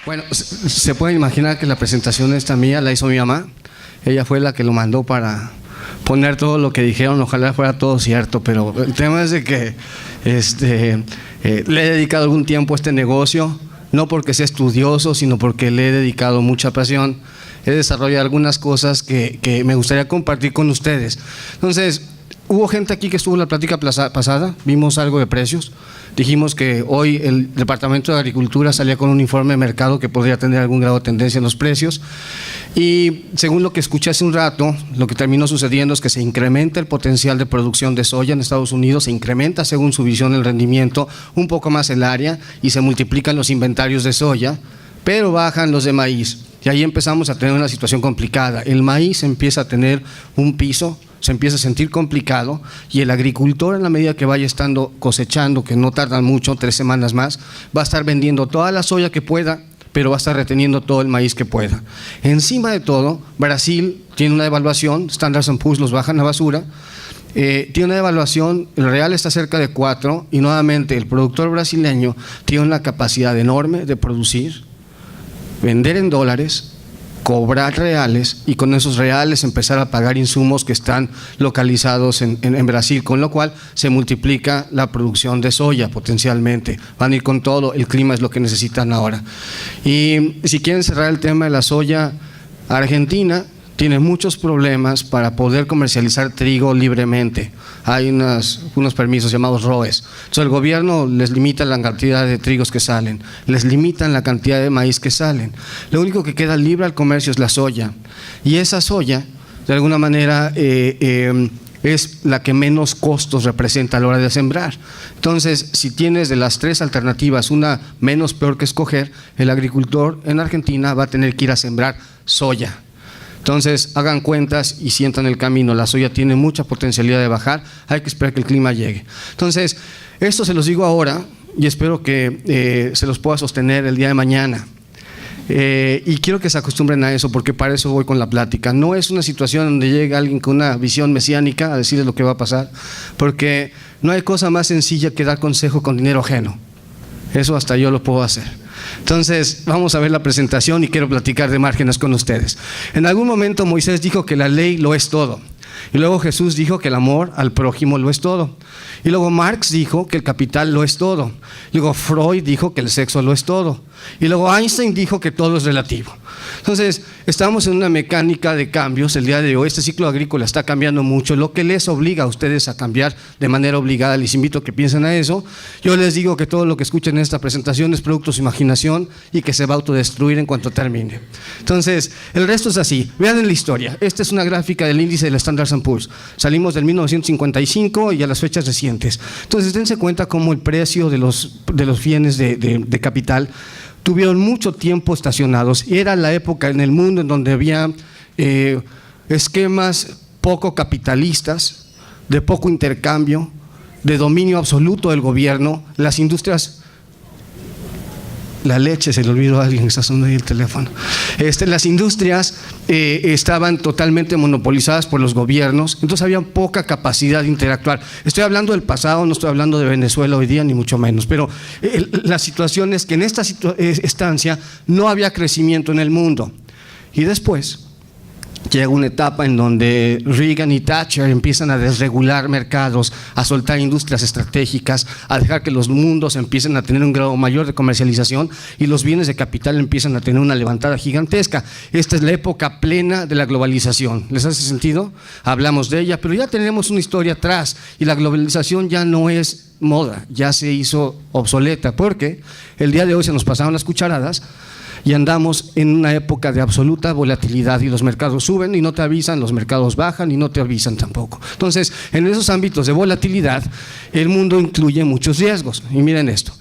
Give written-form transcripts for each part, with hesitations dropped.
Bueno, se puede imaginar que la presentación esta mía la hizo mi mamá. Ella fue la que lo mandó para poner todo lo que dijeron. Ojalá fuera todo cierto, pero el tema es de que le he dedicado algún tiempo a este negocio, no porque sea estudioso, sino porque le he dedicado mucha pasión. He desarrollado algunas cosas que me gustaría compartir con ustedes. Entonces, hubo gente aquí que estuvo en la plática pasada, vimos algo de precios. Dijimos que hoy el Departamento de Agricultura salía con un informe de mercado que podría tener algún grado de tendencia en los precios. Y según lo que escuché hace un rato, lo que terminó sucediendo es que se incrementa el potencial de producción de soya en Estados Unidos, se incrementa según su visión el rendimiento, un poco más el área y se multiplican los inventarios de soya, pero bajan los de maíz. Y ahí empezamos a tener una situación complicada. El maíz empieza a tener un piso, se empieza a sentir complicado y el agricultor, en la medida que vaya estando cosechando, que no tardan mucho, 3 semanas más, va a estar vendiendo toda la soya que pueda, pero va a estar reteniendo todo el maíz que pueda. Encima de todo, Brasil tiene una devaluación, Standard & Poor's los bajan a basura, tiene una devaluación, el real está cerca de 4 y nuevamente el productor brasileño tiene una capacidad enorme de producir, vender en dólares, cobrar reales y con esos reales empezar a pagar insumos que están localizados en Brasil, con lo cual se multiplica la producción de soya potencialmente. Van a ir con todo, el clima es lo que necesitan ahora. Y si quieren cerrar el tema de la soya, Argentina tiene muchos problemas para poder comercializar trigo libremente. Hay unos permisos llamados ROEs. Entonces el gobierno les limita la cantidad de trigos que salen, les limitan la cantidad de maíz que salen. Lo único que queda libre al comercio es la soya. Y esa soya, de alguna manera, es la que menos costos representa a la hora de sembrar. Entonces, si tienes de las 3 alternativas una menos peor que escoger, el agricultor en Argentina va a tener que ir a sembrar soya. Entonces, hagan cuentas y sientan el camino. La soya tiene mucha potencialidad de bajar, hay que esperar que el clima llegue. Entonces, esto se los digo ahora y espero que se los pueda sostener el día de mañana. Y quiero que se acostumbren a eso, porque para eso voy con la plática. No es una situación donde llega alguien con una visión mesiánica a decirles lo que va a pasar, porque no hay cosa más sencilla que dar consejo con dinero ajeno. Eso hasta yo lo puedo hacer. Entonces, vamos a ver la presentación y quiero platicar de márgenes con ustedes. En algún momento Moisés dijo que la ley lo es todo. Y luego Jesús dijo que el amor al prójimo lo es todo. Y luego Marx dijo que el capital lo es todo. Y luego Freud dijo que el sexo lo es todo. Y luego Einstein dijo que todo es relativo. Entonces, estamos en una mecánica de cambios el día de hoy. Este ciclo agrícola está cambiando mucho, lo que les obliga a ustedes a cambiar de manera obligada. Les invito a que piensen a eso. Yo les digo que todo lo que escuchen en esta presentación es producto de su imaginación y que se va a autodestruir en cuanto termine. Entonces, el resto es así. Vean en la historia. Esta es una gráfica del índice del Standard & Poor's. Salimos del 1955 y a las fechas recientes. Entonces, dense cuenta cómo el precio de los bienes de capital tuvieron mucho tiempo estacionados. Era la época en el mundo en donde había esquemas poco capitalistas, de poco intercambio, de dominio absoluto del gobierno. Las industrias, la leche, se le olvidó a alguien que está sonando ahí el teléfono. Las industrias estaban totalmente monopolizadas por los gobiernos, entonces había poca capacidad de interactuar. Estoy hablando del pasado, no estoy hablando de Venezuela hoy día, ni mucho menos, pero la situación es que en esta estancia no había crecimiento en el mundo. Y después llega una etapa en donde Reagan y Thatcher empiezan a desregular mercados, a soltar industrias estratégicas, a dejar que los mundos empiecen a tener un grado mayor de comercialización y los bienes de capital empiezan a tener una levantada gigantesca. Esta es la época plena de la globalización. ¿Les hace sentido? Hablamos de ella, pero ya tenemos una historia atrás y la globalización ya no es moda, ya se hizo obsoleta, porque el día de hoy se nos pasaron las cucharadas y andamos en una época de absoluta volatilidad y los mercados suben y no te avisan, los mercados bajan y no te avisan tampoco. Entonces, en esos ámbitos de volatilidad, el mundo incluye muchos riesgos. Y miren esto,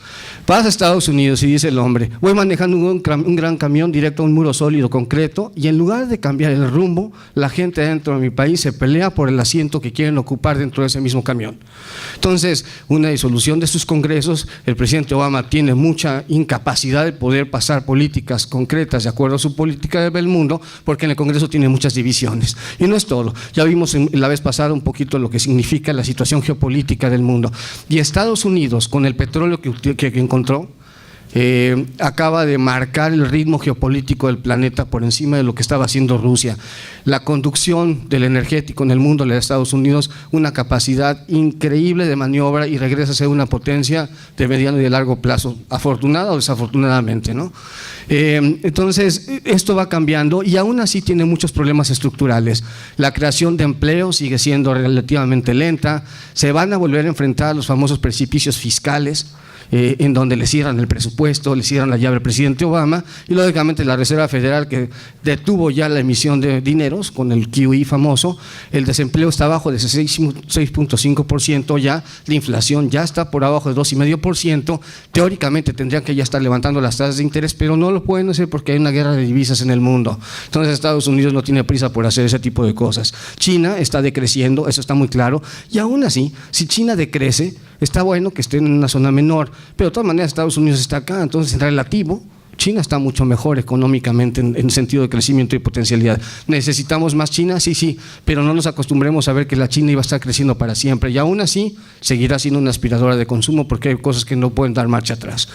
vas a Estados Unidos y dice el hombre, voy manejando un gran camión directo a un muro sólido, concreto, y en lugar de cambiar el rumbo, la gente dentro de mi país se pelea por el asiento que quieren ocupar dentro de ese mismo camión. Entonces, una disolución de sus congresos, el presidente Obama tiene mucha incapacidad de poder pasar políticas concretas de acuerdo a su política del mundo, porque en el Congreso tiene muchas divisiones. Y no es todo, ya vimos la vez pasada un poquito lo que significa la situación geopolítica del mundo. Y Estados Unidos, con el petróleo que encontró, acaba de marcar el ritmo geopolítico del planeta por encima de lo que estaba haciendo Rusia. La conducción del energético en el mundo de Estados Unidos, una capacidad increíble de maniobra y regresa a ser una potencia de mediano y de largo plazo, afortunada o desafortunadamente, ¿no? Entonces, esto va cambiando y aún así tiene muchos problemas estructurales. La creación de empleo sigue siendo relativamente lenta, se van a volver a enfrentar a los famosos precipicios fiscales, en donde le cierran el presupuesto, le cierran la llave al presidente Obama y lógicamente la Reserva Federal, que detuvo ya la emisión de dineros con el QE famoso. El desempleo está abajo de 6.5% ya, la inflación ya está por abajo de 2,5%. Teóricamente tendrían que ya estar levantando las tasas de interés, pero no lo pueden hacer porque hay una guerra de divisas en el mundo. Entonces Estados Unidos no tiene prisa por hacer ese tipo de cosas. China está decreciendo, eso está muy claro, y aún así, si China decrece, está bueno que esté en una zona menor, pero de todas maneras Estados Unidos está acá, entonces en relativo China está mucho mejor económicamente en sentido de crecimiento y potencialidad. ¿Necesitamos más China? Sí, pero no nos acostumbremos a ver que la China iba a estar creciendo para siempre y aún así seguirá siendo una aspiradora de consumo porque hay cosas que no pueden dar marcha atrás.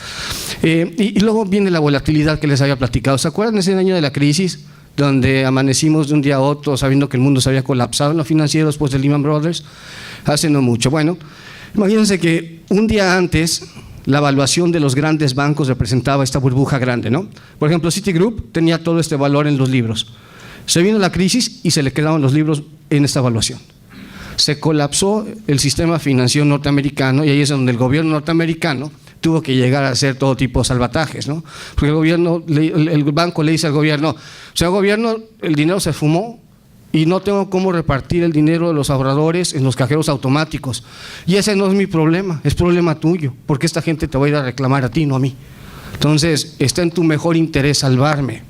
Y luego viene la volatilidad que les había platicado. ¿Se acuerdan ese año de la crisis? Donde amanecimos de un día a otro sabiendo que el mundo se había colapsado en lo financiero después de Lehman Brothers, hace no mucho. Bueno, imagínense que un día antes la evaluación de los grandes bancos representaba esta burbuja grande, ¿no? Por ejemplo, Citigroup tenía todo este valor en los libros. Se vino la crisis y se le quedaron los libros en esta evaluación. Se colapsó el sistema financiero norteamericano y ahí es donde el gobierno norteamericano tuvo que llegar a hacer todo tipo de salvatajes, ¿no? Porque el banco le dice al gobierno, o sea, gobierno, el dinero se fumó y no tengo cómo repartir el dinero de los ahorradores en los cajeros automáticos. Y ese no es mi problema, es problema tuyo, porque esta gente te va a ir a reclamar a ti, no a mí. Entonces, está en tu mejor interés salvarme.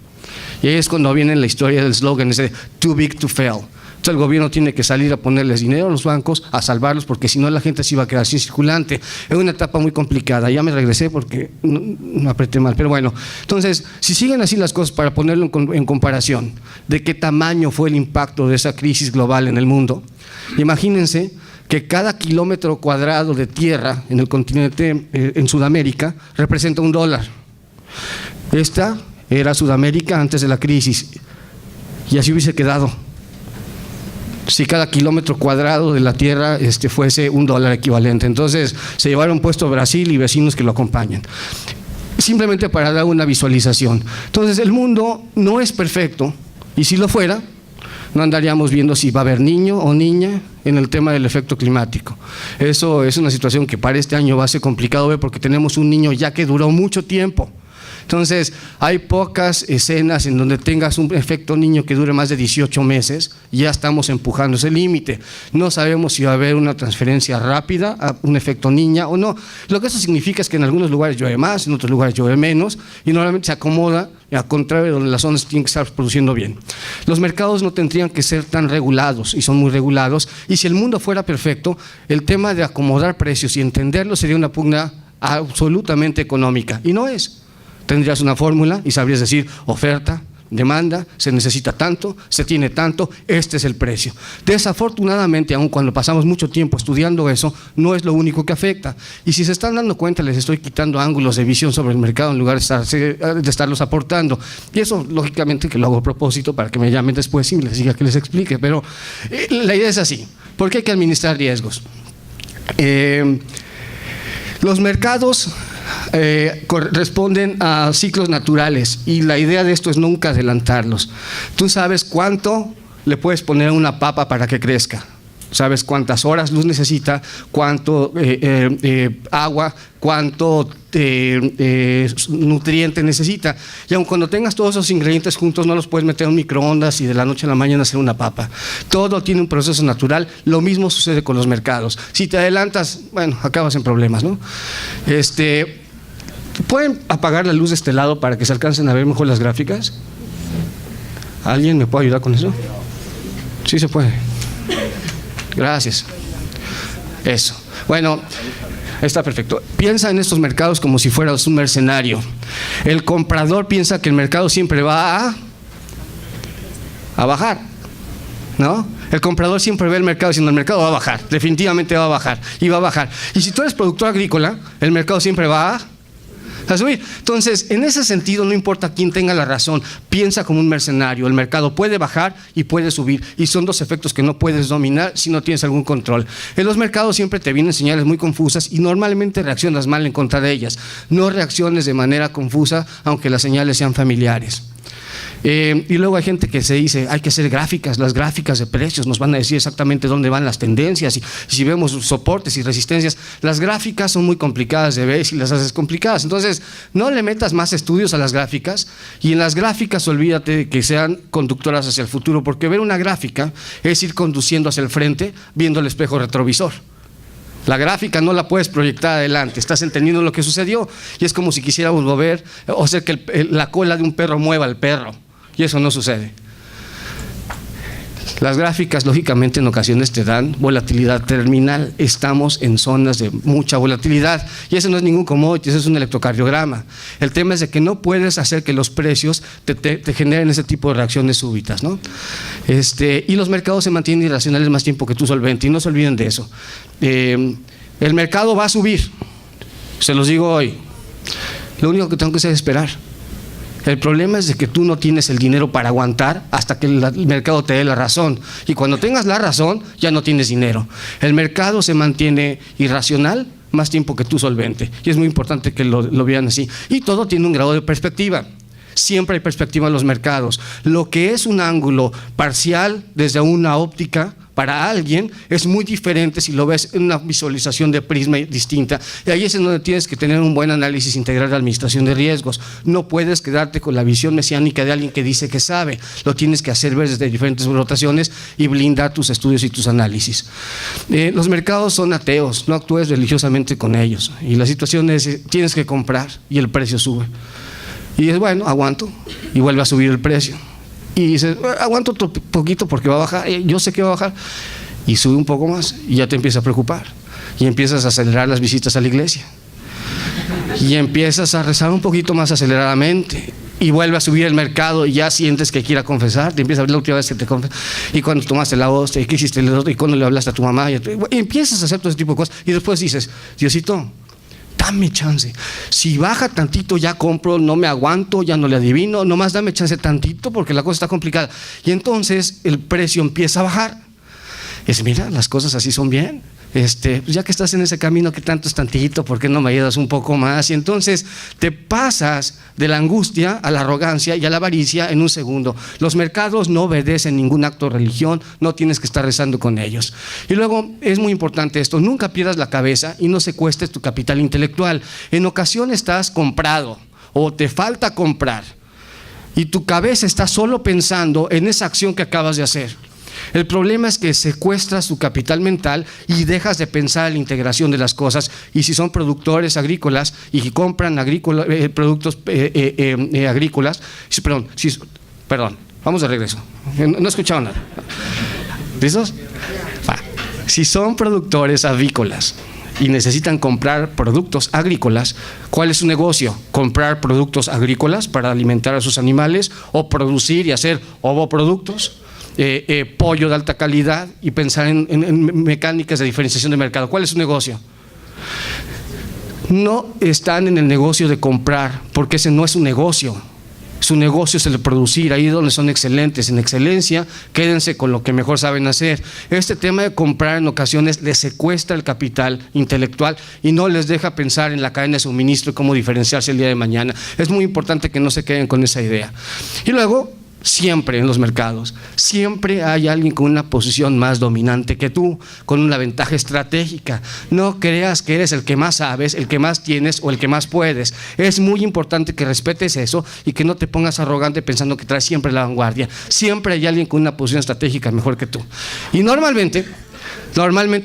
Y ahí es cuando viene la historia del eslogan ese, too big to fail. Entonces el gobierno tiene que salir a ponerles dinero a los bancos, a salvarlos, porque si no la gente se iba a quedar sin circulante. Es una etapa muy complicada, ya me regresé porque no apreté mal, pero bueno. Entonces, si siguen así las cosas, para ponerlo en comparación de qué tamaño fue el impacto de esa crisis global en el mundo, imagínense que cada kilómetro cuadrado de tierra en el continente, en Sudamérica, representa $1. Esta era Sudamérica antes de la crisis y así hubiese quedado si cada kilómetro cuadrado de la tierra fuese $1 equivalente. Entonces se llevaron puesto Brasil y vecinos que lo acompañan, simplemente para dar una visualización. Entonces el mundo no es perfecto y si lo fuera no andaríamos viendo si va a haber niño o niña en el tema del efecto climático. Eso es una situación que para este año va a ser complicado ver porque tenemos un niño ya que duró mucho tiempo. Entonces, hay pocas escenas en donde tengas un efecto niño que dure más de 18 meses, ya estamos empujando ese límite. No sabemos si va a haber una transferencia rápida a un efecto niña o no. Lo que eso significa es que en algunos lugares llueve más, en otros lugares llueve menos, y normalmente se acomoda, al contrario, donde las zonas tienen que estar produciendo bien. Los mercados no tendrían que ser tan regulados, y son muy regulados, y si el mundo fuera perfecto, el tema de acomodar precios y entenderlo sería una pugna absolutamente económica, y no es. Tendrías una fórmula y sabrías decir oferta, demanda, se necesita tanto, se tiene tanto, este es el precio. Desafortunadamente, aun cuando pasamos mucho tiempo estudiando eso, no es lo único que afecta. Y si se están dando cuenta, les estoy quitando ángulos de visión sobre el mercado en lugar de estarlos aportando. Y eso, lógicamente, que lo hago a propósito para que me llamen después y les diga que les explique. Pero la idea es así, porque hay que administrar riesgos. Los mercados corresponden a ciclos naturales y la idea de esto es nunca adelantarlos. Tú sabes cuánto le puedes poner a una papa para que crezca, sabes cuántas horas luz necesita, cuánto agua, cuánto nutriente necesita, y aun cuando tengas todos esos ingredientes juntos no los puedes meter en un microondas y de la noche a la mañana hacer una papa. Todo tiene un proceso natural. Lo mismo sucede con los mercados. Si te adelantas, bueno, acabas en problemas, ¿no? ¿Pueden apagar la luz de este lado para que se alcancen a ver mejor las gráficas? ¿Alguien me puede ayudar con eso? Sí se puede. Gracias. Eso. Bueno, está perfecto. Piensa en estos mercados como si fueras un mercenario. El comprador piensa que el mercado siempre va a bajar, ¿no? El comprador siempre ve el mercado diciendo el mercado va a bajar, definitivamente va a bajar y va a bajar. Y si tú eres productor agrícola, el mercado siempre va a A subir. Entonces, en ese sentido, no importa quién tenga la razón, piensa como un mercenario. El mercado puede bajar y puede subir, y son dos efectos que no puedes dominar si no tienes algún control. En los mercados siempre te vienen señales muy confusas y normalmente reaccionas mal en contra de ellas. No reacciones de manera confusa, aunque las señales sean familiares. Y luego hay gente que se dice, hay que hacer gráficas, las gráficas de precios nos van a decir exactamente dónde van las tendencias, y si vemos soportes y resistencias. Las gráficas son muy complicadas de ver si las haces complicadas. Entonces, no le metas más estudios a las gráficas, y en las gráficas olvídate de que sean conductoras hacia el futuro, porque ver una gráfica es ir conduciendo hacia el frente viendo el espejo retrovisor. La gráfica no la puedes proyectar adelante, estás entendiendo lo que sucedió, y es como si quisiéramos mover, o sea, que la cola de un perro mueva al perro, y eso no sucede. Las gráficas, lógicamente, en ocasiones te dan volatilidad terminal. Estamos en zonas de mucha volatilidad, y eso no es ningún commodity, eso es un electrocardiograma. El tema es de que no puedes hacer que los precios te generen ese tipo de reacciones súbitas, ¿no? Y los mercados se mantienen irracionales más tiempo que tú solvente, y no se olviden de eso. El mercado va a subir, se los digo hoy. Lo único que tengo que hacer es esperar. El problema es de que tú no tienes el dinero para aguantar hasta que el mercado te dé la razón, y cuando tengas la razón ya no tienes dinero. El mercado se mantiene irracional más tiempo que tú solvente, y es muy importante que lo vean así. Y todo tiene un grado de perspectiva. Siempre hay perspectiva en los mercados. Lo que es un ángulo parcial desde una óptica para alguien es muy diferente si lo ves en una visualización de prisma distinta, y ahí es en donde tienes que tener un buen análisis integral de administración de riesgos. No puedes quedarte con la visión mesiánica de alguien que dice que sabe, lo tienes que hacer ver desde diferentes rotaciones y blindar tus estudios y tus análisis. Los mercados son ateos, no actúes religiosamente con ellos, y la situación es, tienes que comprar y el precio sube, y dices, bueno, aguanto, y vuelve a subir el precio. Y dices, aguanto otro poquito porque va a bajar, yo sé que va a bajar, y sube un poco más, y ya te empieza a preocupar, y empiezas a acelerar las visitas a la iglesia, y empiezas a rezar un poquito más aceleradamente, y vuelve a subir el mercado, y ya sientes que quiera confesar, te empieza a ver la última vez que te confesas, y cuando tomaste la hostia, y qué hiciste el otro, y cuando le hablaste a tu mamá, y empiezas a hacer todo ese tipo de cosas, y después dices, Diosito, dame chance, si baja tantito ya compro, no me aguanto, ya no le adivino, nomás dame chance tantito porque la cosa está complicada. Y entonces el precio empieza a bajar. Es, mira, las cosas así son bien. Ya que estás en ese camino, que tanto es tantito, ¿por qué no me ayudas un poco más? Y entonces te pasas de la angustia a la arrogancia y a la avaricia en un segundo. Los mercados no obedecen ningún acto de religión, no tienes que estar rezando con ellos. Y luego es muy importante esto, nunca pierdas la cabeza y no secuestres tu capital intelectual. En ocasiones estás comprado o te falta comprar, y tu cabeza está solo pensando en esa acción que acabas de hacer. El problema es que secuestras tu capital mental y dejas de pensar en la integración de las cosas. Y si son productores agrícolas y que compran productos agrícolas, perdón, vamos de regreso. No he escuchado nada. ¿Listos? Si son productores avícolas y necesitan comprar productos agrícolas, ¿cuál es su negocio? ¿Comprar productos agrícolas para alimentar a sus animales, o producir y hacer ovoproductos? Pollo de alta calidad, y pensar en mecánicas de diferenciación de mercado. ¿Cuál es su negocio? No están en el negocio de comprar, porque ese no es un negocio. Su negocio es el de producir, ahí es donde son excelentes. En excelencia, quédense con lo que mejor saben hacer. Este tema de comprar en ocasiones les secuestra el capital intelectual y no les deja pensar en la cadena de suministro y cómo diferenciarse el día de mañana. Es muy importante que no se queden con esa idea. Y luego, siempre en los mercados, siempre hay alguien con una posición más dominante que tú, con una ventaja estratégica. No creas que eres el que más sabes, el que más tienes o el que más puedes. Es muy importante que respetes eso y que no te pongas arrogante pensando que traes siempre la vanguardia. Siempre hay alguien con una posición estratégica mejor que tú. Y normalmente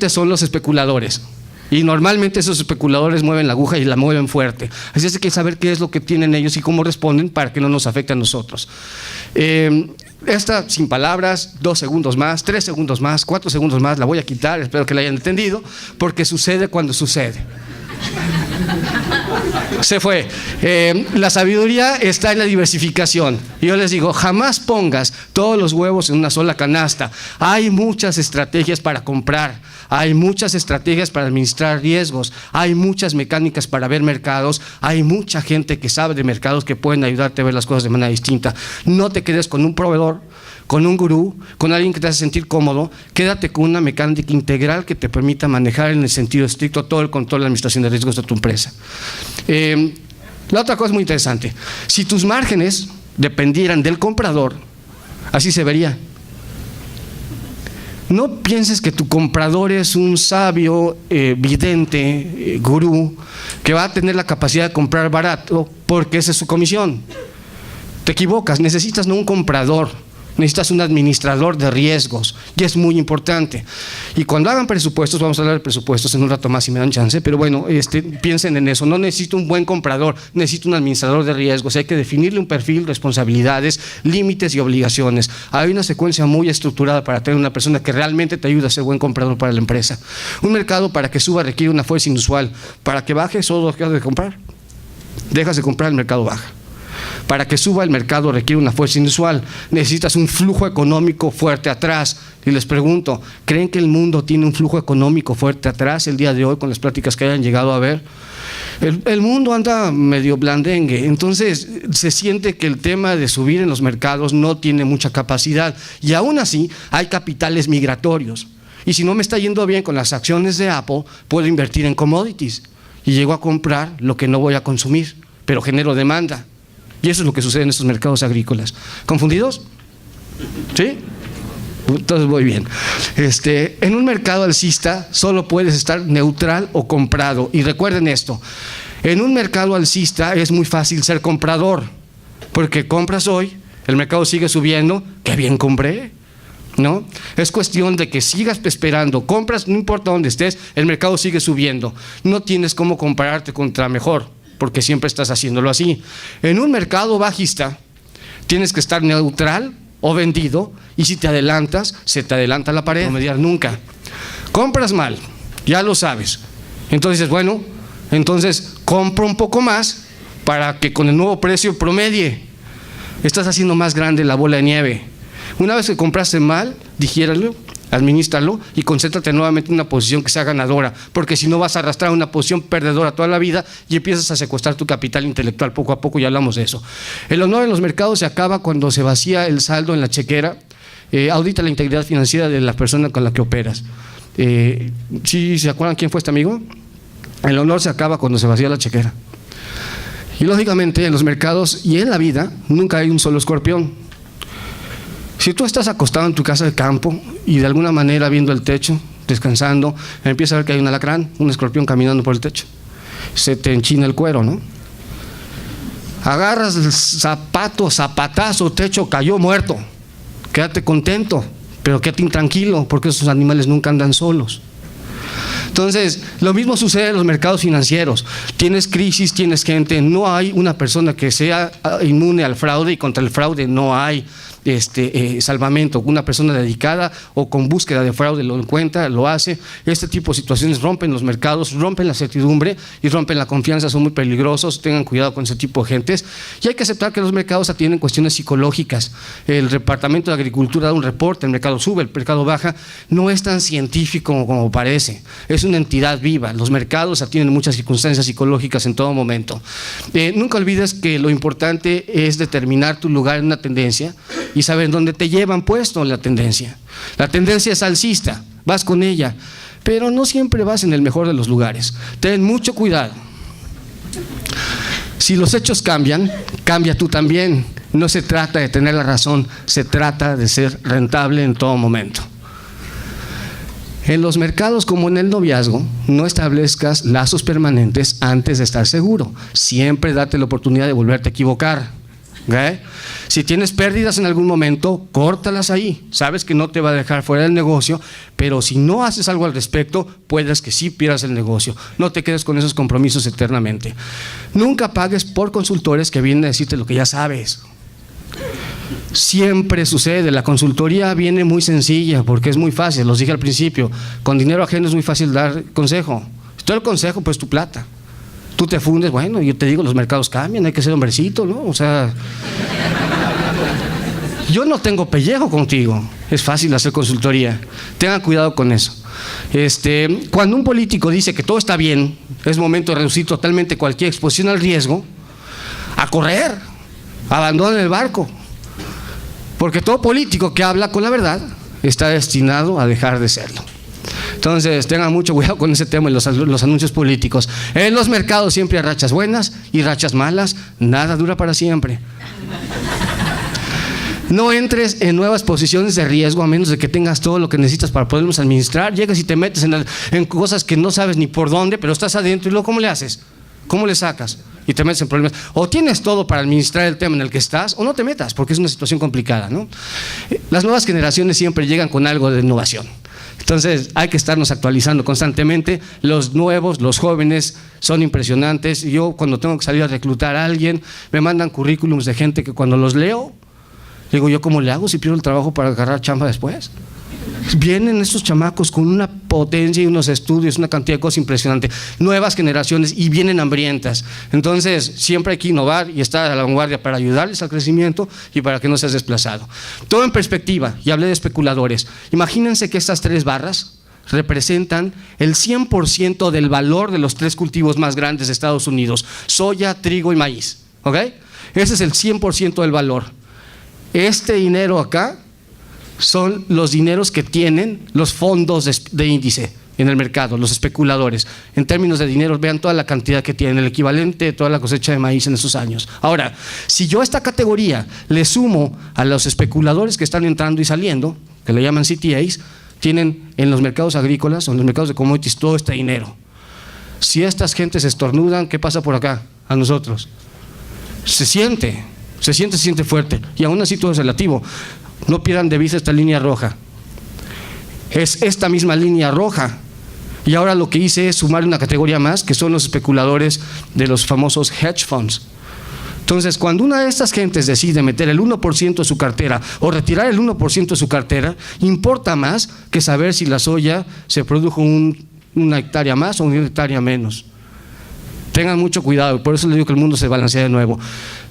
son los especuladores. Y normalmente esos especuladores mueven la aguja y la mueven fuerte. Así es que hay que saber qué es lo que tienen ellos y cómo responden para que no nos afecte a nosotros. Esta, sin palabras, 2 segundos más, 3 segundos más, 4 segundos más, la voy a quitar, espero que la hayan entendido, porque sucede cuando sucede. Se fue. La sabiduría está en la diversificación. Yo les digo, jamás pongas todos los huevos en una sola canasta. Hay muchas estrategias para comprar, hay muchas estrategias para administrar riesgos, hay muchas mecánicas para ver mercados, hay mucha gente que sabe de mercados que pueden ayudarte a ver las cosas de manera distinta. No te quedes con un proveedor, con un gurú, con alguien que te hace sentir cómodo. Quédate con una mecánica integral que te permita manejar en el sentido estricto todo el control de la administración de riesgos de tu empresa. La otra cosa muy interesante, si tus márgenes dependieran del comprador, así se vería. No pienses que tu comprador es un sabio, vidente, gurú, que va a tener la capacidad de comprar barato porque esa es su comisión. Te equivocas, necesitas no un comprador, necesitas un administrador de riesgos, y es muy importante. Y cuando hagan presupuestos, vamos a hablar de presupuestos en un rato más si me dan chance, pero bueno, piensen en eso. No necesito un buen comprador, necesito un administrador de riesgos. Hay que definirle un perfil, responsabilidades, límites y obligaciones. Hay una secuencia muy estructurada para tener una persona que realmente te ayude a ser buen comprador para la empresa. Un mercado para que suba requiere una fuerza inusual. Para que baje, solo dejas de comprar. Dejas de comprar, el mercado baja. Para que suba, el mercado requiere una fuerza inusual. Necesitas un flujo económico fuerte atrás. Y les pregunto, ¿creen que el mundo tiene un flujo económico fuerte atrás el día de hoy con las pláticas que hayan llegado a ver? El mundo anda medio blandengue, entonces se siente que el tema de subir en los mercados no tiene mucha capacidad, y aún así hay capitales migratorios. Y si no me está yendo bien con las acciones de Apple, puedo invertir en commodities y llego a comprar lo que no voy a consumir, pero genero demanda. Y eso es lo que sucede en estos mercados agrícolas. ¿Confundidos? ¿Sí? Entonces voy bien. En un mercado alcista solo puedes estar neutral o comprado. Y recuerden esto, en un mercado alcista es muy fácil ser comprador, porque compras hoy, el mercado sigue subiendo, ¡qué bien compré! ¿No? Es cuestión de que sigas esperando, compras, no importa dónde estés, el mercado sigue subiendo. No tienes cómo compararte contra mejor, porque siempre estás haciéndolo así. En un mercado bajista tienes que estar neutral o vendido, y si te adelantas, se te adelanta la pared. No mediar nunca. Compras mal, ya lo sabes. Entonces, bueno, entonces compro un poco más para que con el nuevo precio promedie. Estás haciendo más grande la bola de nieve. Una vez que compraste mal, digiéralo, administralo y concéntrate nuevamente en una posición que sea ganadora, porque si no vas a arrastrar una posición perdedora toda la vida y empiezas a secuestrar tu capital intelectual poco a poco. Ya hablamos de eso. El honor en los mercados se acaba cuando se vacía el saldo en la chequera. Audita la integridad financiera de la persona con la que operas. ¿Sí se acuerdan quién fue este amigo? El honor se acaba cuando se vacía la chequera. Y lógicamente en los mercados y en la vida nunca hay un solo escorpión. Si tú estás acostado en tu casa de campo y de alguna manera viendo el techo, descansando, empiezas a ver que hay un alacrán, un escorpión caminando por el techo. Se te enchina el cuero, ¿no? Agarras el zapatazo, techo cayó muerto. Quédate contento, pero quédate intranquilo, porque esos animales nunca andan solos. Entonces, lo mismo sucede en los mercados financieros. Tienes crisis, tienes gente, no hay una persona que sea inmune al fraude, y contra el fraude no hay salvamento. Una persona dedicada o con búsqueda de fraude lo encuentra, lo hace. Este tipo de situaciones rompen los mercados, rompen la certidumbre y rompen la confianza, son muy peligrosos. Tengan cuidado con ese tipo de gentes, y hay que aceptar que los mercados atienden cuestiones psicológicas. El Departamento de Agricultura da un reporte, el mercado sube, el mercado baja. No es tan científico como parece, es una entidad viva. Los mercados atienden muchas circunstancias psicológicas en todo momento. Nunca olvides que lo importante es determinar tu lugar en una tendencia y saber dónde te llevan puesto la tendencia. La tendencia es alcista, vas con ella, pero no siempre vas en el mejor de los lugares. Ten mucho cuidado. Si los hechos cambian, cambia tú también. No se trata de tener la razón, se trata de ser rentable en todo momento. En los mercados, como en el noviazgo, no establezcas lazos permanentes antes de estar seguro. Siempre date la oportunidad de volverte a equivocar. ¿Okay? Si tienes pérdidas en algún momento, córtalas ahí. Sabes que no te va a dejar fuera del negocio, pero si no haces algo al respecto, puedes que sí pierdas el negocio. No te quedes con esos compromisos eternamente. Nunca pagues por consultores que vienen a decirte lo que ya sabes. Siempre sucede. La consultoría viene muy sencilla porque es muy fácil. Los dije al principio, con dinero ajeno es muy fácil dar consejo. Si todo el consejo, pues tu plata. Tú te fundes, bueno, yo te digo, los mercados cambian, hay que ser hombrecito, ¿no? O sea, yo no tengo pellejo contigo. Es fácil hacer consultoría. Tengan cuidado con eso. Cuando un político dice que todo está bien, es momento de reducir totalmente cualquier exposición al riesgo, a correr, abandonen el barco. Porque todo político que habla con la verdad está destinado a dejar de serlo. Entonces, tengan mucho cuidado con ese tema en los anuncios políticos. En los mercados siempre hay rachas buenas y rachas malas. Nada dura para siempre. No entres en nuevas posiciones de riesgo a menos de que tengas todo lo que necesitas para poderlos administrar. Llegas y te metes en cosas que no sabes ni por dónde, pero estás adentro y luego ¿cómo le haces? ¿Cómo le sacas? Y te metes en problemas. O tienes todo para administrar el tema en el que estás o no te metas, porque es una situación complicada, ¿no? Las nuevas generaciones siempre llegan con algo de innovación. Entonces hay que estarnos actualizando constantemente. Los nuevos, los jóvenes son impresionantes. Yo cuando tengo que salir a reclutar a alguien, me mandan currículums de gente que cuando los leo, digo, ¿yo cómo le hago si pierdo el trabajo para agarrar chamba después? Vienen estos chamacos con una potencia y unos estudios, una cantidad de cosas impresionantes, nuevas generaciones y vienen hambrientas. Entonces siempre hay que innovar y estar a la vanguardia para ayudarles al crecimiento y para que no seas desplazado. Todo en perspectiva, y hablé de especuladores. Imagínense que estas 3 barras representan el 100% del valor de los 3 cultivos más grandes de Estados Unidos: soya, trigo y maíz. ¿Ok? Ese es el 100% del valor. Este dinero acá son los dineros que tienen los fondos de índice en el mercado, los especuladores. En términos de dinero, vean toda la cantidad que tienen, el equivalente de toda la cosecha de maíz en esos años. Ahora, si yo a esta categoría le sumo a los especuladores que están entrando y saliendo, que le llaman CTAs, tienen en los mercados agrícolas o en los mercados de commodities todo este dinero. Si estas gentes estornudan, ¿qué pasa por acá? A nosotros. Se siente fuerte, y aún así todo es relativo. No pierdan de vista esta línea roja. Es esta misma línea roja. Y ahora lo que hice es sumar una categoría más, que son los especuladores de los famosos hedge funds. Entonces, cuando una de estas gentes decide meter el 1% de su cartera o retirar el 1% de su cartera, importa más que saber si la soya se produjo una hectárea más o una hectárea menos. Tengan mucho cuidado, por eso les digo que el mundo se balancea de nuevo.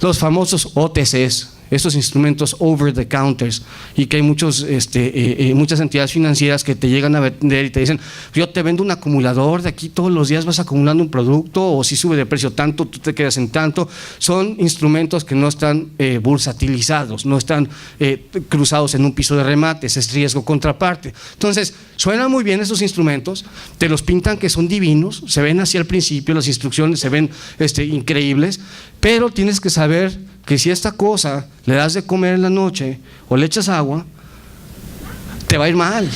Los famosos OTCs, esos instrumentos over the counters, y que hay muchas entidades financieras que te llegan a vender y te dicen, yo te vendo un acumulador, de aquí todos los días vas acumulando un producto, o si sube de precio tanto, tú te quedas en tanto. Son instrumentos que no están bursatilizados, no están cruzados en un piso de remates, es riesgo contraparte. Entonces, suenan muy bien esos instrumentos, te los pintan que son divinos, se ven así al principio, las instrucciones se ven increíbles, pero tienes que saber que si esta cosa le das de comer en la noche o le echas agua, te va a ir mal.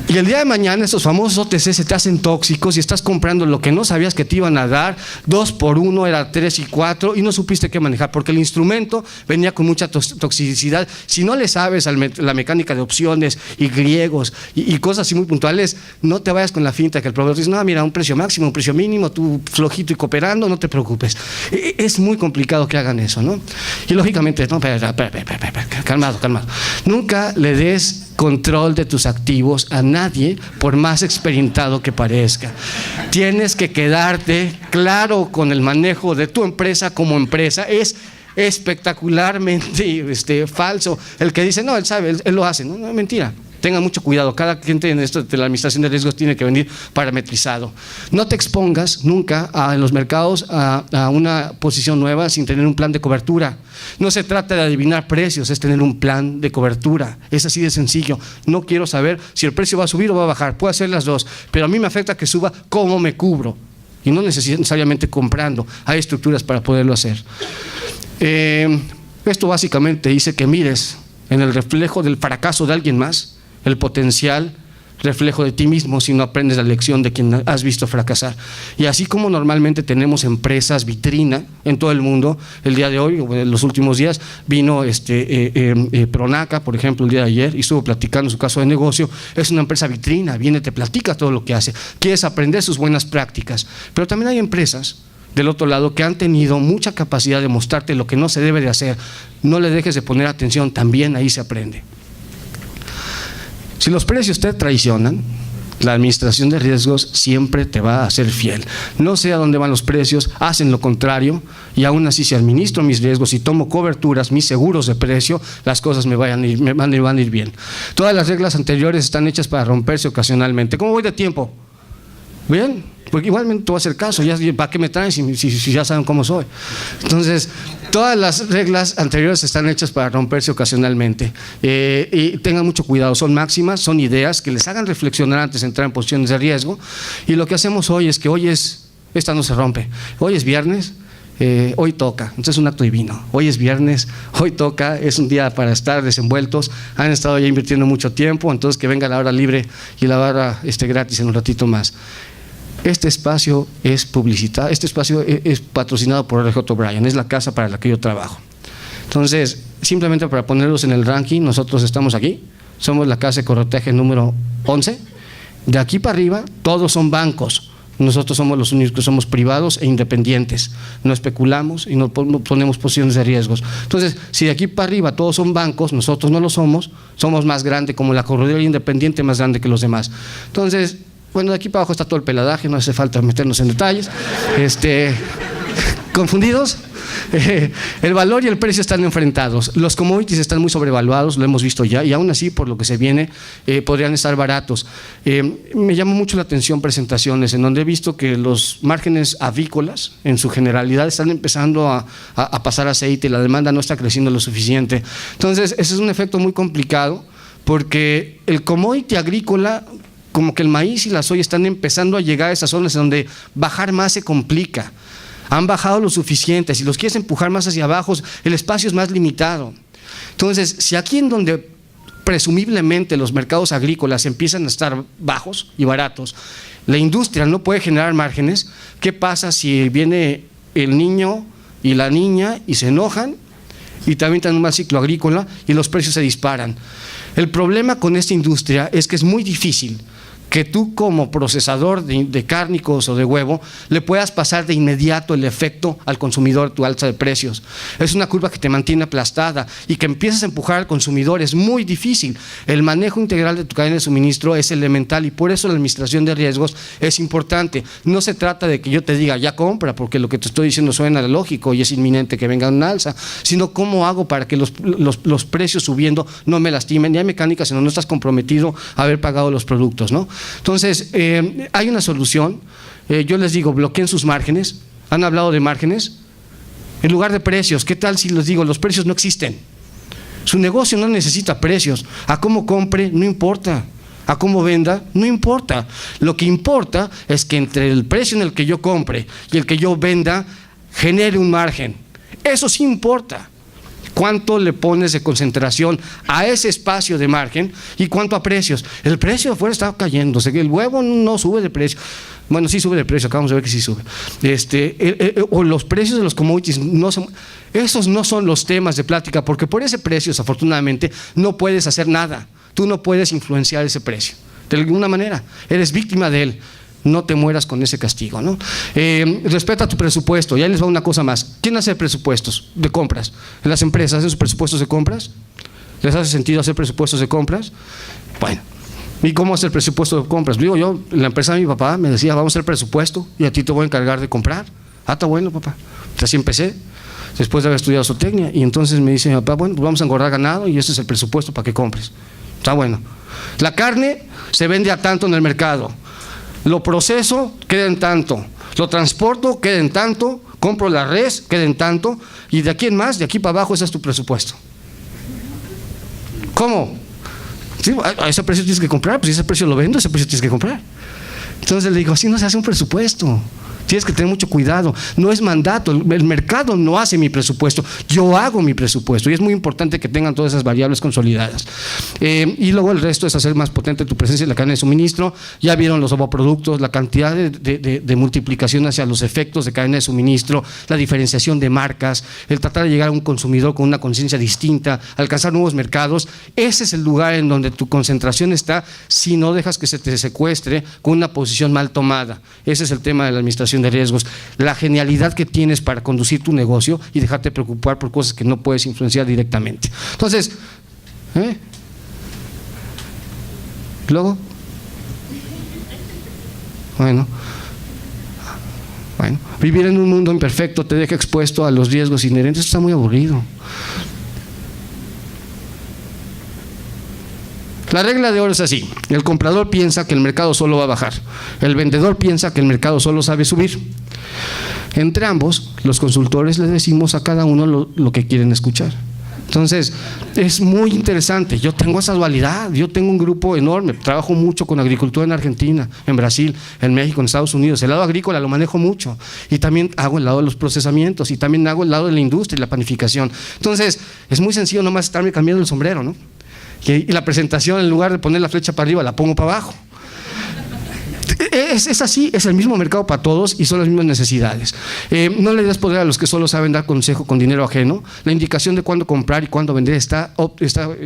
Y el día de mañana esos famosos OTC se te hacen tóxicos y estás comprando lo que no sabías que te iban a dar, 2 por 1 era 3 y 4, y no supiste qué manejar, porque el instrumento venía con mucha toxicidad. Si no le sabes la mecánica de opciones y griegos y cosas así muy puntuales, no te vayas con la finta que el proveedor dice, no, mira, un precio máximo, un precio mínimo, tú flojito y cooperando, no te preocupes. Es muy complicado que hagan eso, ¿no? Y lógicamente, no, calmado. Nunca le des control de tus activos a nadie, por más experimentado que parezca. Tienes que quedarte claro con el manejo de tu empresa como empresa. Es espectacularmente falso el que dice, no, él sabe, él lo hace. No, no, mentira. Tengan mucho cuidado, cada gente en esto de la administración de riesgos tiene que venir parametrizado. No te expongas nunca en los mercados a una posición nueva sin tener un plan de cobertura. No se trata de adivinar precios, es tener un plan de cobertura. Es así de sencillo. No quiero saber si el precio va a subir o va a bajar, puede ser las dos, pero a mí me afecta que suba, ¿cómo me cubro? Y no necesariamente comprando, hay estructuras para poderlo hacer. Esto básicamente dice que mires en el reflejo del fracaso de alguien más el potencial reflejo de ti mismo si no aprendes la lección de quien has visto fracasar. Y así como normalmente tenemos empresas vitrina en todo el mundo, el día de hoy o en los últimos días vino Pronaca, por ejemplo, el día de ayer, y estuvo platicando su caso de negocio. Es una empresa vitrina, viene, te platica todo lo que hace, quieres aprender sus buenas prácticas. Pero también hay empresas del otro lado que han tenido mucha capacidad de mostrarte lo que no se debe de hacer. No le dejes de poner atención, también ahí se aprende. Si los precios te traicionan, la administración de riesgos siempre te va a ser fiel. No sé a dónde van los precios, hacen lo contrario, y aún así si administro mis riesgos y tomo coberturas, mis seguros de precio, las cosas me van a ir bien. Todas las reglas anteriores están hechas para romperse ocasionalmente. ¿Cómo voy de tiempo? ¿Bien? Porque igualmente te voy a hacer caso, ¿para qué me traen si ya saben cómo soy? Entonces, todas las reglas anteriores están hechas para romperse ocasionalmente, y tengan mucho cuidado, son máximas, son ideas que les hagan reflexionar antes de entrar en posiciones de riesgo. Y lo que hacemos hoy es que esta no se rompe, hoy es viernes, hoy toca, entonces es un acto divino, hoy es viernes, hoy toca, es un día para estar desenvueltos, han estado ya invirtiendo mucho tiempo, entonces que venga la hora libre y la hora gratis en un ratito más. Este espacio es publicitado, este espacio es patrocinado por RJ O'Brien, es la casa para la que yo trabajo. Entonces, simplemente para ponerlos en el ranking, nosotros estamos aquí, somos la casa de corretaje número 11. De aquí para arriba, todos son bancos. Nosotros somos los únicos que somos privados e independientes, no especulamos y no ponemos posiciones de riesgos. Entonces, si de aquí para arriba todos son bancos, nosotros no lo somos, somos más grande, como la corredora independiente más grande que los demás. Entonces, bueno, de aquí para abajo está todo el peladaje, no hace falta meternos en detalles. ¿Confundidos? El valor y el precio están enfrentados. Los commodities están muy sobrevaluados, lo hemos visto ya, y aún así, por lo que se viene, podrían estar baratos. Me llama mucho la atención presentaciones en donde he visto que los márgenes avícolas, en su generalidad, están empezando a pasar aceite y la demanda no está creciendo lo suficiente. Entonces, ese es un efecto muy complicado, porque el commodity agrícola, como que el maíz y la soya, están empezando a llegar a esas zonas en donde bajar más se complica. Han bajado lo suficiente, si los quieres empujar más hacia abajo, el espacio es más limitado. Entonces, si aquí en donde presumiblemente los mercados agrícolas empiezan a estar bajos y baratos, la industria no puede generar márgenes, ¿qué pasa si viene el niño y la niña y se enojan y también tienen un mal ciclo agrícola y los precios se disparan? El problema con esta industria es que es muy difícil que tú como procesador de cárnicos o de huevo le puedas pasar de inmediato el efecto al consumidor, tu alza de precios. Es una curva que te mantiene aplastada y que empiezas a empujar al consumidor, es muy difícil. El manejo integral de tu cadena de suministro es elemental y por eso la administración de riesgos es importante. No se trata de que yo te diga ya compra, porque lo que te estoy diciendo suena lógico y es inminente que venga una alza, sino cómo hago para que los precios subiendo no me lastimen. Y hay mecánicas en donde no estás comprometido a haber pagado los productos, ¿no? Entonces, hay una solución. Yo les digo, bloqueen sus márgenes. ¿Han hablado de márgenes? En lugar de precios, ¿qué tal si les digo, los precios no existen? Su negocio no necesita precios. A cómo compre, no importa. A cómo venda, no importa. Lo que importa es que entre el precio en el que yo compre y el que yo venda, genere un margen. Eso sí importa. ¿Cuánto le pones de concentración a ese espacio de margen y cuánto a precios? El precio de afuera está cayéndose, el huevo no sube de precio. Bueno, sí sube de precio, acabamos de ver que sí sube. O los precios de los commodities, esos no son los temas de plática, porque por ese precio, desafortunadamente, no puedes hacer nada. Tú no puedes influenciar ese precio, de alguna manera, eres víctima de él. No te mueras con ese castigo, ¿no? Respeta tu presupuesto. Y ahí les va una cosa más. ¿Quién hace presupuestos de compras? ¿En las empresas hacen sus presupuestos de compras? ¿Les hace sentido hacer presupuestos de compras? Bueno, ¿y cómo hacer presupuesto de compras? Digo yo, en la empresa de mi papá me decía, vamos a hacer presupuesto y a ti te voy a encargar de comprar. Ah, está bueno, papá. Así empecé, después de haber estudiado zootecnia. Y entonces me dice mi papá, bueno, pues vamos a engordar ganado y ese es el presupuesto para que compres. Está bueno. La carne se vende a tanto en el mercado. Lo proceso, queda en tanto. Lo transporto, queda en tanto. Compro la res, queda en tanto. Y de aquí en más, de aquí para abajo, ese es tu presupuesto. ¿Cómo? Sí, a ese precio tienes que comprar. Pues si ese precio lo vendo, ese precio tienes que comprar. Entonces le digo, así no se hace un presupuesto. Tienes que tener mucho cuidado. No es mandato, el mercado no hace mi presupuesto, yo hago mi presupuesto y es muy importante que tengan todas esas variables consolidadas. Y luego el resto es hacer más potente tu presencia en la cadena de suministro. Ya vieron los ovoproductos, la cantidad de multiplicación hacia los efectos de cadena de suministro, la diferenciación de marcas, el tratar de llegar a un consumidor con una conciencia distinta, alcanzar nuevos mercados. Ese es el lugar en donde tu concentración está si no dejas que se te secuestre con una posición mal tomada. Ese es el tema de la administración de riesgos, la genialidad que tienes para conducir tu negocio y dejarte preocupar por cosas que no puedes influenciar directamente. Entonces, luego, Bueno, vivir en un mundo imperfecto te deja expuesto a los riesgos inherentes. Esto está muy aburrido. La regla de oro es así: el comprador piensa que el mercado solo va a bajar, el vendedor piensa que el mercado solo sabe subir. Entre ambos, los consultores les decimos a cada uno lo que quieren escuchar. Entonces, es muy interesante. Yo tengo esa dualidad. Yo tengo un grupo enorme. Trabajo mucho con agricultura en Argentina, en Brasil, en México, en Estados Unidos. El lado agrícola lo manejo mucho. Y también hago el lado de los procesamientos. Y también hago el lado de la industria y la panificación. Entonces, es muy sencillo nomás estarme cambiando el sombrero, ¿no? Y la presentación, en lugar de poner la flecha para arriba, la pongo para abajo. Es así, es el mismo mercado para todos y son las mismas necesidades. No le des poder a los que solo saben dar consejo con dinero ajeno. La indicación de cuándo comprar y cuándo vender está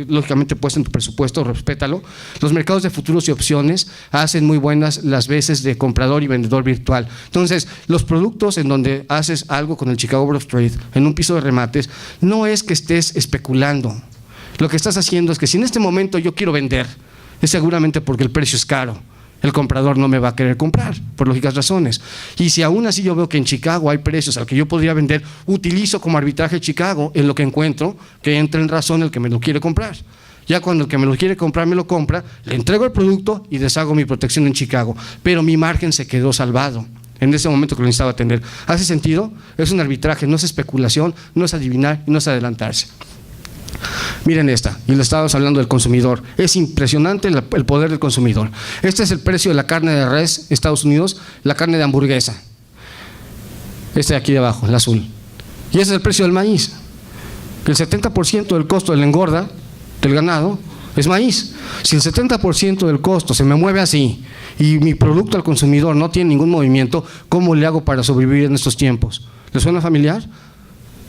lógicamente puesta en tu presupuesto, respétalo. Los mercados de futuros y opciones hacen muy buenas las veces de comprador y vendedor virtual. Entonces, los productos en donde haces algo con el Chicago Board of Trade, en un piso de remates, no es que estés especulando. Lo que estás haciendo es que si en este momento yo quiero vender, es seguramente porque el precio es caro. El comprador no me va a querer comprar, por lógicas razones. Y si aún así yo veo que en Chicago hay precios al que yo podría vender, utilizo como arbitraje Chicago en lo que encuentro que entra en razón el que me lo quiere comprar. Ya cuando el que me lo quiere comprar me lo compra, le entrego el producto y deshago mi protección en Chicago. Pero mi margen se quedó salvado en ese momento que lo necesitaba tener. ¿Hace sentido? Es un arbitraje, no es especulación, no es adivinar y no es adelantarse. Miren esta, y le estábamos hablando del consumidor. Es impresionante el poder del consumidor. Este es el precio de la carne de res, Estados Unidos, la carne de hamburguesa. Este de aquí de abajo, el azul. Y ese es el precio del maíz. El 70% del costo de la engorda del ganado es maíz. Si el 70% del costo se me mueve así y mi producto al consumidor no tiene ningún movimiento, ¿cómo le hago para sobrevivir en estos tiempos? ¿Les suena familiar?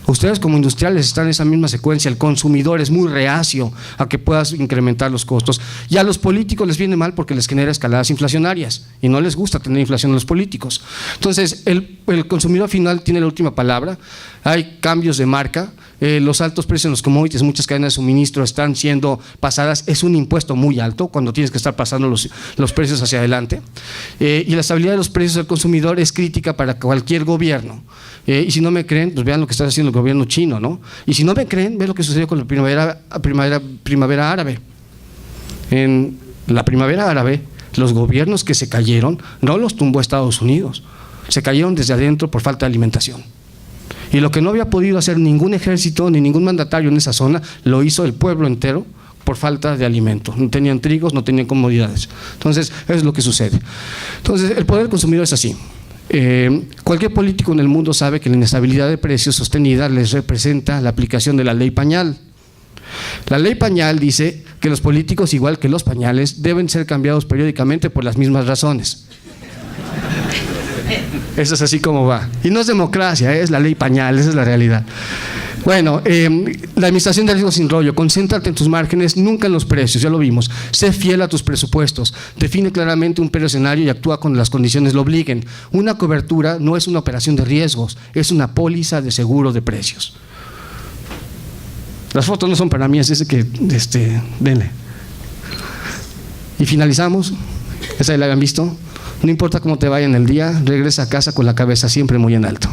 Ustedes como industriales están en esa misma secuencia. El consumidor es muy reacio a que puedas incrementar los costos, y a los políticos les viene mal porque les genera escaladas inflacionarias y no les gusta tener inflación a los políticos. Entonces el consumidor final tiene la última palabra. Hay cambios de marca, los altos precios en los commodities, muchas cadenas de suministro están siendo pasadas. Es un impuesto muy alto cuando tienes que estar pasando los precios hacia adelante, y la estabilidad de los precios del consumidor es crítica para cualquier gobierno. Y si no me creen, pues vean lo que está haciendo el gobierno chino, ¿no? Y si no me creen, vean lo que sucedió con la primavera árabe. En la primavera árabe, los gobiernos que se cayeron no los tumbó Estados Unidos, se cayeron desde adentro por falta de alimentación. Y lo que no había podido hacer ningún ejército ni ningún mandatario en esa zona, lo hizo el pueblo entero por falta de alimento. No tenían trigos, no tenían comodidades. Entonces, eso es lo que sucede. Entonces, el poder del consumidor es así. Cualquier político en el mundo sabe que la inestabilidad de precios sostenida les representa la aplicación de la ley pañal. La ley pañal dice que los políticos, igual que los pañales, deben ser cambiados periódicamente por las mismas razones. Eso es así como va. Y no es democracia, es la ley pañal, esa es la realidad. Bueno, la administración de riesgo sin rollo. Concéntrate en tus márgenes, nunca en los precios, ya lo vimos. Sé fiel a tus presupuestos, define claramente un escenario y actúa cuando las condiciones lo obliguen. Una cobertura no es una operación de riesgos, es una póliza de seguro de precios. Las fotos no son para mí, es ese que, denle. Y finalizamos, esa ya la habían visto. No importa cómo te vaya en el día, regresa a casa con la cabeza siempre muy en alto.